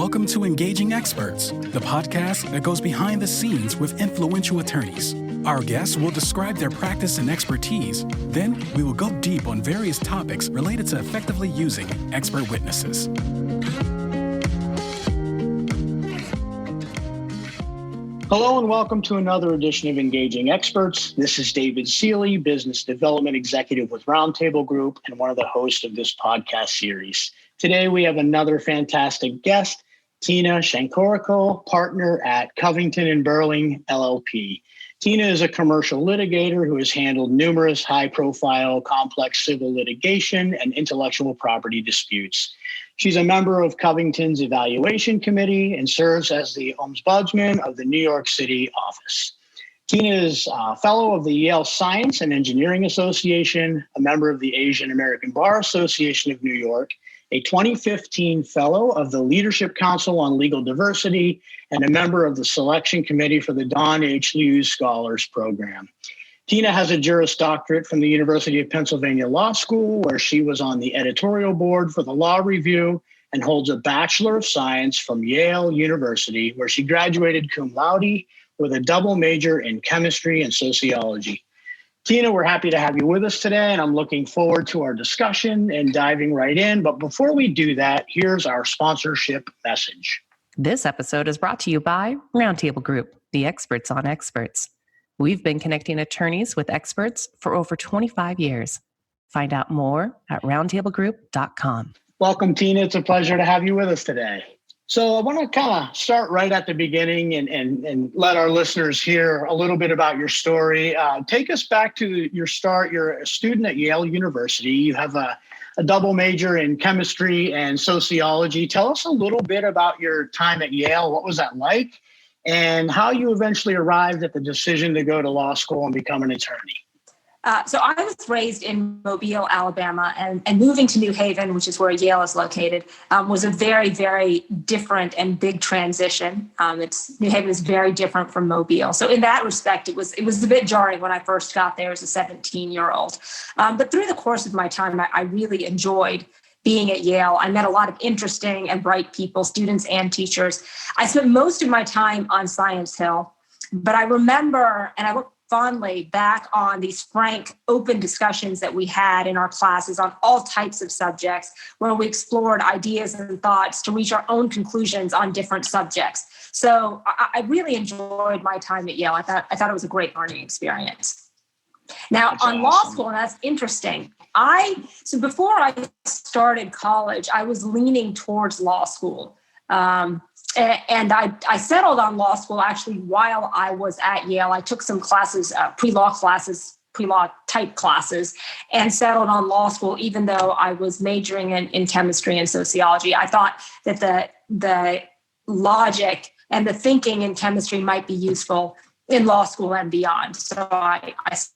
Welcome to Engaging Experts, the podcast that goes behind the scenes with influential attorneys. Our guests will describe their practice and expertise. Then we will go deep on various topics related to effectively using expert witnesses. Hello and welcome to another edition of Engaging Experts. This is David Seeley, Business Development Executive with Roundtable Group and one of the hosts of this podcast series. Today we have another fantastic guest, Teena Sankoorikal, partner at Covington Burlington, LLP. Teena is a commercial litigator who has handled numerous high-profile, complex civil litigation and intellectual property disputes. She's a member of Covington's Evaluation Committee and serves as the Ombudsman of the New York City office. Teena is a fellow of the Yale Science and Engineering Association, a member of the Asian American Bar Association of New York, a 2015 fellow of the Leadership Council on Legal Diversity, and a member of the Selection Committee for the Don H. Liu Scholars Program. Teena has a Juris Doctorate from the University of Pennsylvania Law School, where she was on the editorial board for the Law Review, and holds a Bachelor of Science from Yale University, where she graduated cum laude with a double major in chemistry and sociology. Teena, we're happy to have you with us today, and I'm looking forward to our discussion and diving right in. But before we do that, here's our sponsorship message. This episode is brought to you by Roundtable Group, the experts on experts. We've been connecting attorneys with experts for over 25 years. Find out more at roundtablegroup.com. Welcome, Teena. It's a pleasure to have you with us today. So I want to kind of start right at the beginning and let our listeners hear a little bit about your story. Take us back to your start. You're a student at Yale University. You have a double major in chemistry and sociology. Tell us a little bit about your time at Yale. What was that like? And how you eventually arrived at the decision to go to law school and become an attorney. So I was raised in Mobile, Alabama, and moving to New Haven, which is where Yale is located, was a very, very different and big transition. New Haven is very different from Mobile. So in that respect, it was a bit jarring when I first got there as a 17-year-old. But through the course of my time, I really enjoyed being at Yale. I met a lot of interesting and bright people, students and teachers. I spent most of my time on Science Hill, but I remember, and I look fondly back on these frank, open discussions that we had in our classes on all types of subjects, where we explored ideas and thoughts to reach our own conclusions on different subjects. So I really enjoyed my time at Yale. I thought it was a great learning experience. Now, that's on awesome. Law school, and that's interesting. So before I started college, I was leaning towards law school. And I settled on law school actually while I was at Yale. I took some classes, pre-law type classes, and settled on law school, even though I was majoring in chemistry and sociology. I thought that the logic and the thinking in chemistry might be useful in law school and beyond. So I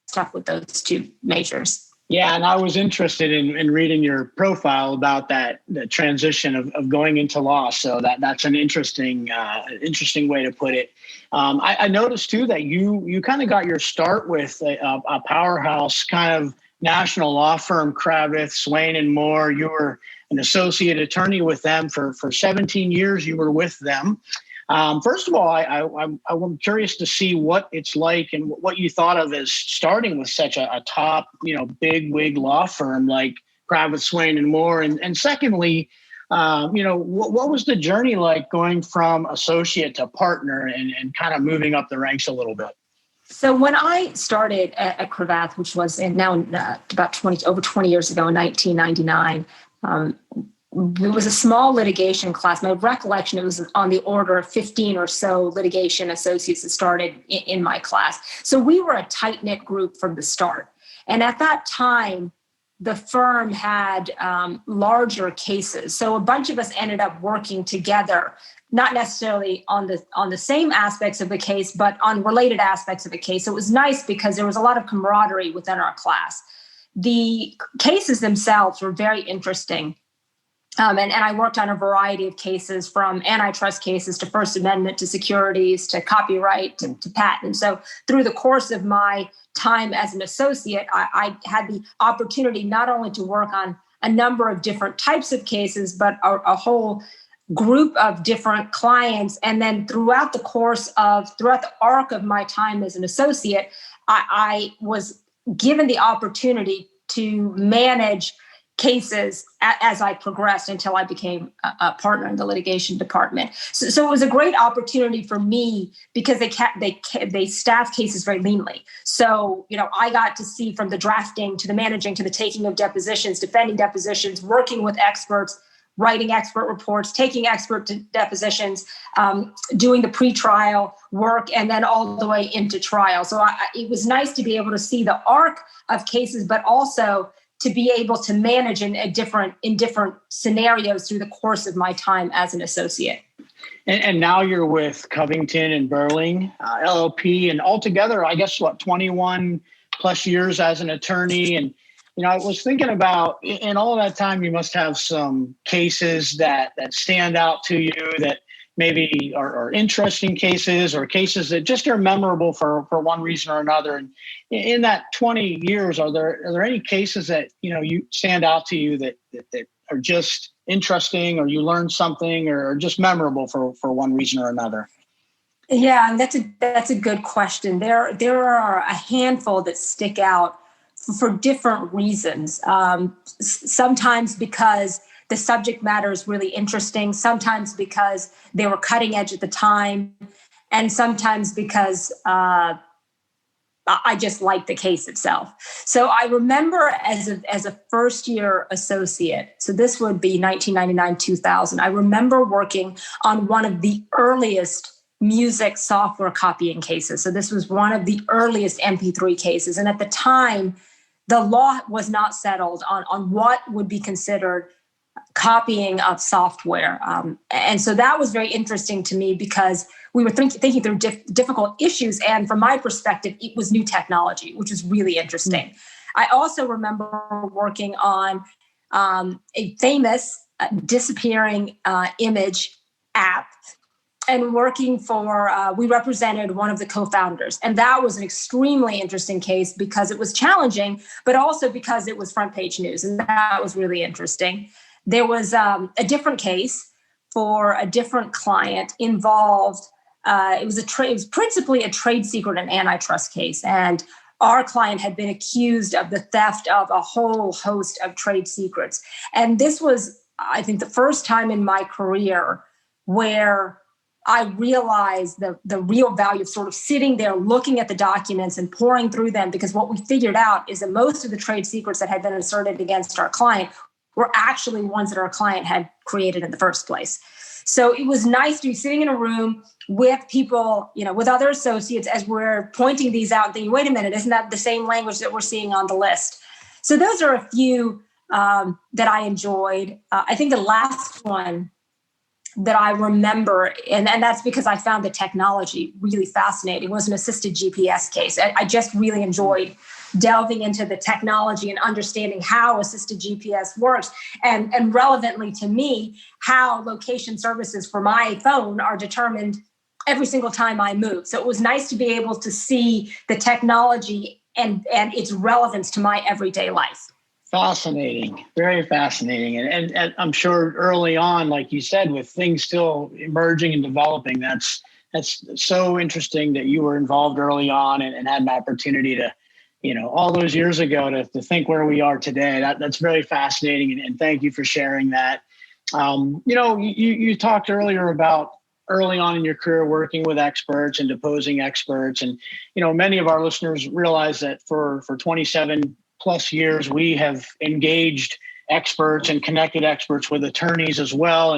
stuck with those two majors. Yeah, and I was interested in reading your profile about the transition of going into law. So that's an interesting way to put it. I noticed too that you kind of got your start with a powerhouse kind of national law firm, Kravitz, Swaine and Moore. You were an associate attorney with them for 17 years. You were with them. First of all, I'm curious to see what it's like and what you thought of as starting with such a top, big wig law firm like Kravitz, Swaine and Moore. And secondly, what was the journey like going from associate to partner and kind of moving up the ranks a little bit? So when I started at Kravitz, which was over 20 years ago in 1999, it was a small litigation class. My recollection, it was on the order of 15 or so litigation associates that started in my class. So we were a tight-knit group from the start. And at that time, the firm had larger cases. So a bunch of us ended up working together, not necessarily on the same aspects of the case, but on related aspects of the case. So it was nice because there was a lot of camaraderie within our class. The cases themselves were very interesting. And I worked on a variety of cases, from antitrust cases to First Amendment to securities to copyright to patent. So through the course of my time as an associate, I had the opportunity not only to work on a number of different types of cases, but a whole group of different clients. And then throughout the arc of my time as an associate, I was given the opportunity to manage cases as I progressed until I became a partner in the litigation department. So it was a great opportunity for me because they staff cases very leanly. So, I got to see from the drafting to the managing to the taking of depositions, defending depositions, working with experts, writing expert reports, taking expert depositions, doing the pretrial work, and then all the way into trial. So it was nice to be able to see the arc of cases, but also to be able to manage in different scenarios through the course of my time as an associate. And now you're with Covington and Burlington, LLP, and altogether, I guess, 21 plus years as an attorney. And, I was thinking about, in all that time, you must have some cases that stand out to you that maybe are interesting cases or cases that just are memorable for one reason or another. And in that 20 years, are there any cases that, you stand out to you that are just interesting, or you learned something, or just memorable for one reason or another? Yeah, that's a good question. There are a handful that stick out for different reasons. Sometimes because the subject matter is really interesting, sometimes because they were cutting edge at the time, and sometimes because I just liked the case itself. So I remember as a first year associate, so this would be 1999, 2000, I remember working on one of the earliest music software copying cases. So this was one of the earliest MP3 cases. And at the time, the law was not settled on what would be considered copying of software. And so that was very interesting to me because we were thinking through difficult issues. And from my perspective, it was new technology, which was really interesting. Mm-hmm. I also remember working on a famous disappearing image app, and working we represented one of the co-founders. And that was an extremely interesting case because it was challenging, but also because it was front page news. And that was really interesting. There was a different case for a different client involved. It was principally a trade secret and antitrust case. And our client had been accused of the theft of a whole host of trade secrets. And this was, I think, the first time in my career where I realized the real value of sort of sitting there looking at the documents and pouring through them, because what we figured out is that most of the trade secrets that had been asserted against our client were actually ones that our client had created in the first place. So it was nice to be sitting in a room with people, with other associates as we're pointing these out and thinking, wait a minute, isn't that the same language that we're seeing on the list? So those are a few that I enjoyed. I think the last one that I remember, and that's because I found the technology really fascinating, was an assisted GPS case. I just really enjoyed delving into the technology and understanding how assisted GPS works, and relevantly to me, how location services for my phone are determined every single time I move. So it was nice to be able to see the technology and its relevance to my everyday life. Fascinating, very fascinating. And I'm sure early on, like you said, with things still emerging and developing, that's so interesting that you were involved early on and had an opportunity to, all those years ago to think where we are today. That's very fascinating. And thank you for sharing that. You talked earlier about early on in your career working with experts and deposing experts. And, many of our listeners realize that for 27 plus years, we have engaged experts and connected experts with attorneys as well.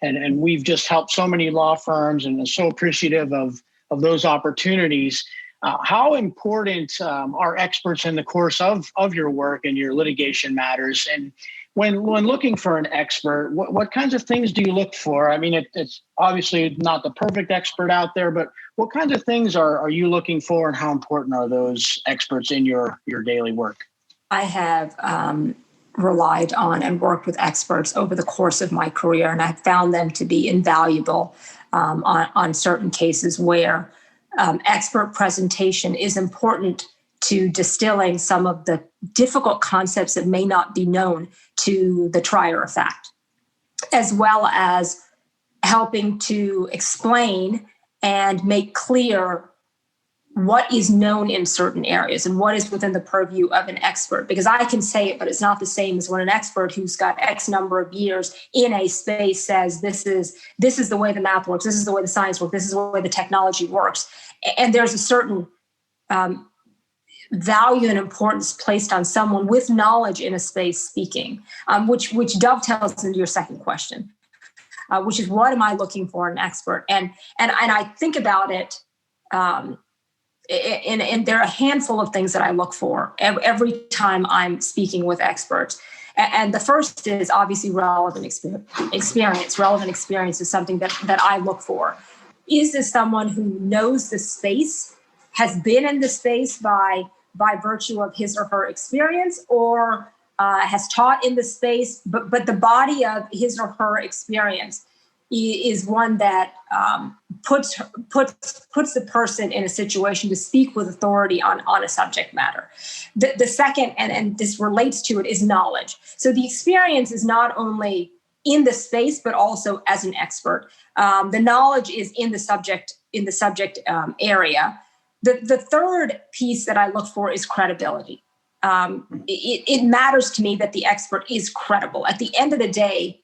And we've just helped so many law firms and are so appreciative of those opportunities. How important are experts in the course of your work and your litigation matters? And when looking for an expert, what kinds of things do you look for? I mean, it's obviously not the perfect expert out there, but what kinds of things are you looking for, and how important are those experts in your daily work? I have relied on and worked with experts over the course of my career, and I've found them to be invaluable on certain cases where expert presentation is important to distilling some of the difficult concepts that may not be known to the trier of fact, as well as helping to explain and make clear what is known in certain areas and what is within the purview of an expert. Because I can say it, but it's not the same as when an expert who's got X number of years in a space says, this is the way the math works, this is the way the science works, this is the way the technology works. And there's a certain value and importance placed on someone with knowledge in a space speaking, which dovetails into your second question, which is, what am I looking for in an expert? And I think about it, and there are a handful of things that I look for every time I'm speaking with experts. And the first is obviously relevant experience. Relevant experience is something that I look for. Is this someone who knows the space, has been in the space by virtue of his or her experience, or has taught in the space, but the body of his or her experience is one that puts the person in a situation to speak with authority on a subject matter. The second, and this relates to it, is knowledge. So the experience is not only in the space, but also as an expert. The knowledge is in the subject area. The third piece that I look for is credibility. It matters to me that the expert is credible. At the end of the day,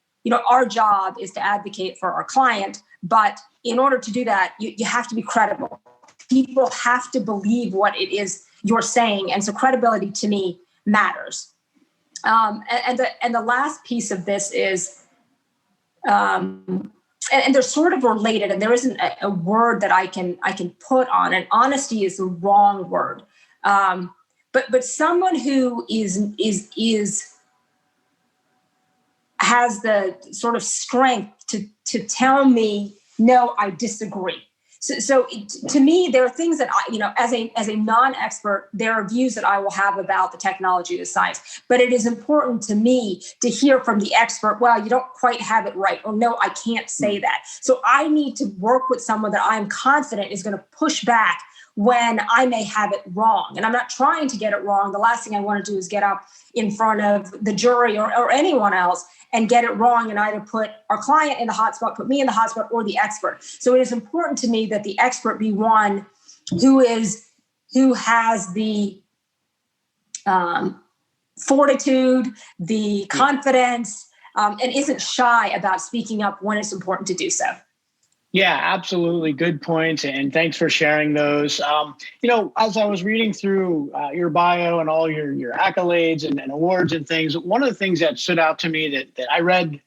our job is to advocate for our client, but in order to do that, you have to be credible. People have to believe what it is you're saying, and so credibility to me matters. And the last piece of this is, and they're sort of related, and there isn't a word that I can put on. And honesty is the wrong word, but someone who has the sort of strength to tell me, no, I disagree. So to me, there are things that as a non-expert, there are views that I will have about the technology, the science, but it is important to me to hear from the expert, well, you don't quite have it right, or no, I can't say that. So I need to work with someone that I'm confident is going to push back when I may have it wrong. And I'm not trying to get it wrong. The last thing I want to do is get up in front of the jury or anyone else and get it wrong and either put our client in the hot spot, put me in the hot spot, or the expert. So it is important to me that the expert be one who has the fortitude, the confidence, and isn't shy about speaking up when it's important to do so. Yeah, absolutely. Good points. And thanks for sharing those. As I was reading through your bio and all your accolades and awards and things, one of the things that stood out to me that I read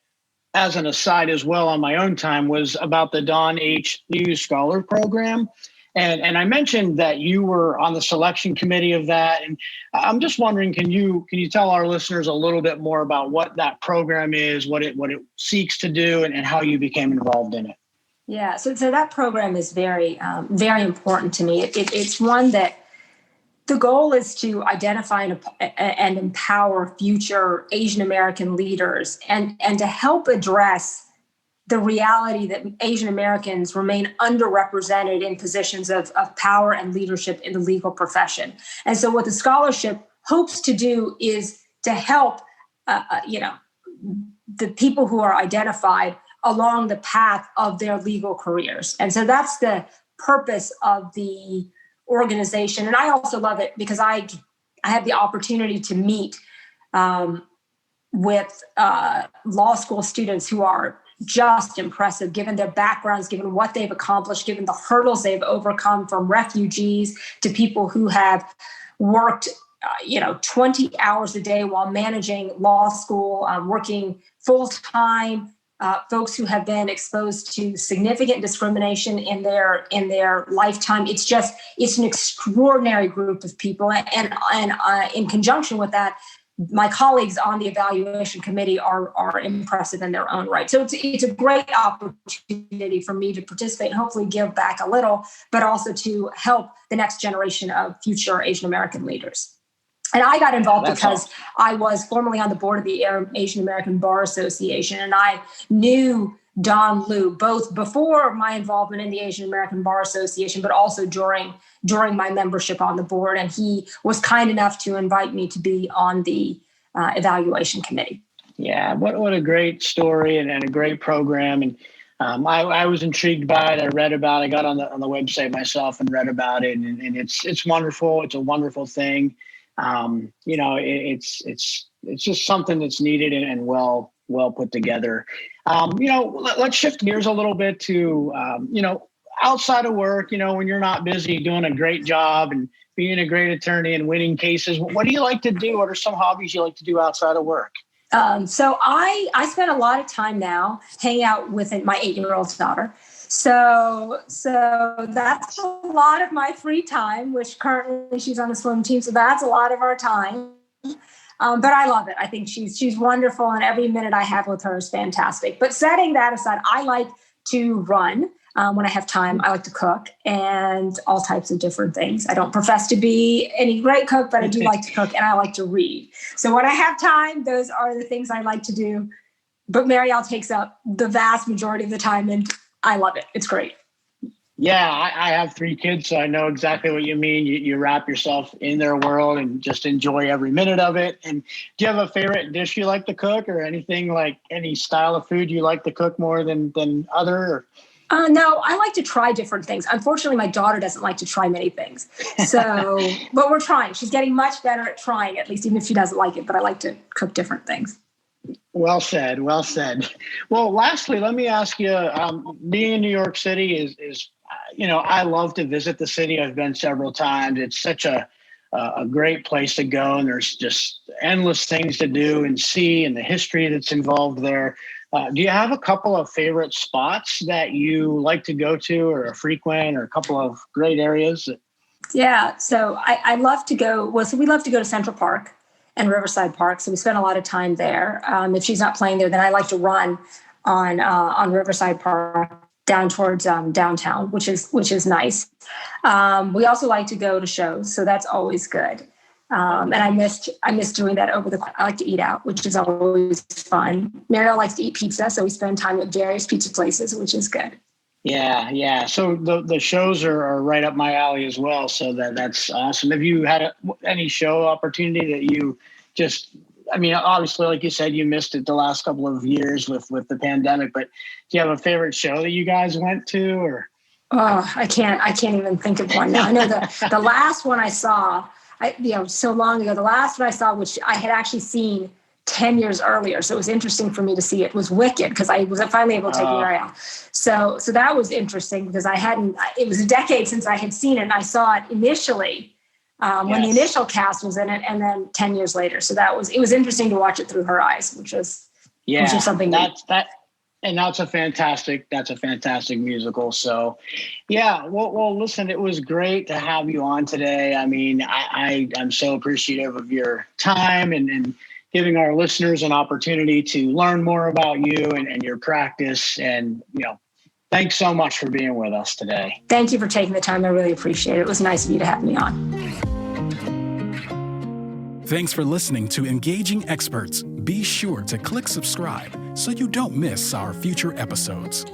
as an aside as well on my own time was about the Don H. Liu Scholars Program. And I mentioned that you were on the selection committee of that. And I'm just wondering, can you tell our listeners a little bit more about what that program is, what it seeks to do, and how you became involved in it? Yeah, so that program is very, very important to me. It's one that the goal is to identify and empower future Asian American leaders and to help address the reality that Asian Americans remain underrepresented in positions of power and leadership in the legal profession. And so what the scholarship hopes to do is to help, the people who are identified along the path of their legal careers. And so that's the purpose of the organization. And I also love it because I have the opportunity to meet with law school students who are just impressive, given their backgrounds, given what they've accomplished, given the hurdles they've overcome, from refugees to people who have worked 20 hours a day while managing law school, working full-time, folks who have been exposed to significant discrimination in their lifetime. It's an extraordinary group of people. And in conjunction with that, my colleagues on the evaluation committee are impressive in their own right. So it's a great opportunity for me to participate and hopefully give back a little, but also to help the next generation of future Asian American leaders. And I got involved because I was formerly on the board of the Asian American Bar Association, and I knew Don Liu both before my involvement in the Asian American Bar Association, but also during my membership on the board. And he was kind enough to invite me to be on the evaluation committee. Yeah, what a great story and a great program. And I was intrigued by it. I read about it. I got on the website myself and read about it, and it's wonderful. It's a wonderful thing. It's just something that's needed and well put together. Let's shift gears a little bit to outside of work. When you're not busy doing a great job and being a great attorney and winning cases, what do you like to do? What are some hobbies you like to do outside of work? So I spend a lot of time now hanging out with my 8-year-old daughter. So that's a lot of my free time, which currently she's on a swim team. So that's a lot of our time. But I love it. I think she's wonderful, and every minute I have with her is fantastic. But setting that aside, I like to run. When I have time, I like to cook and all types of different things. I don't profess to be any great cook, but I do like to cook, and I like to read. So when I have time, those are the things I like to do. But Marielle takes up the vast majority of the time, and I love it. It's great. Yeah, I have 3 kids, so I know exactly what you mean. You wrap yourself in their world and just enjoy every minute of it. And do you have a favorite dish you like to cook, or anything, like any style of food you like to cook more than other? Or? No, I like to try different things. Unfortunately, my daughter doesn't like to try many things. So, but we're trying. She's getting much better at trying, at least, even if she doesn't like it. But I like to cook different things. Well said. Well said. Well, lastly, let me ask you, being in New York City is I love to visit the city. I've been several times. It's such a great place to go, and there's just endless things to do and see, and the history that's involved there. Do you have a couple of favorite spots that you like to go to, or frequent, or a couple of great areas? Yeah. So I love to go. Well, so we love to go to Central Park and Riverside Park. So we spend a lot of time there. If she's not playing there, then I like to run on Riverside Park down towards downtown, which is nice. We also like to go to shows, so that's always good. And I missed doing that I like to eat out, which is always fun. Marielle likes to eat pizza, so we spend time at various pizza places, which is good. Yeah. So the shows are right up my alley as well. So that's awesome. Have you had any show opportunity that you just? I mean, obviously, like you said, you missed it the last couple of years with the pandemic. But do you have a favorite show that you guys went to, or? Oh, I can't even think of one now. I know the last one I saw. So long ago, the last one I saw, which I had actually seen 10 years earlier. So it was interesting for me to see it, was Wicked, because I was finally able to take Marielle. So that was interesting, because it was a decade since I had seen it, and I saw it initially when the initial cast was in it, and then 10 years later. So it was interesting to watch it through her eyes, which was something and that's a fantastic musical. So, yeah. Well, listen, it was great to have you on today. I mean, I'm so appreciative of your time and giving our listeners an opportunity to learn more about you and your practice. And, thanks so much for being with us today. Thank you for taking the time. I really appreciate it. It was nice of you to have me on. Thanks for listening to Engaging Experts. Be sure to click subscribe so you don't miss our future episodes.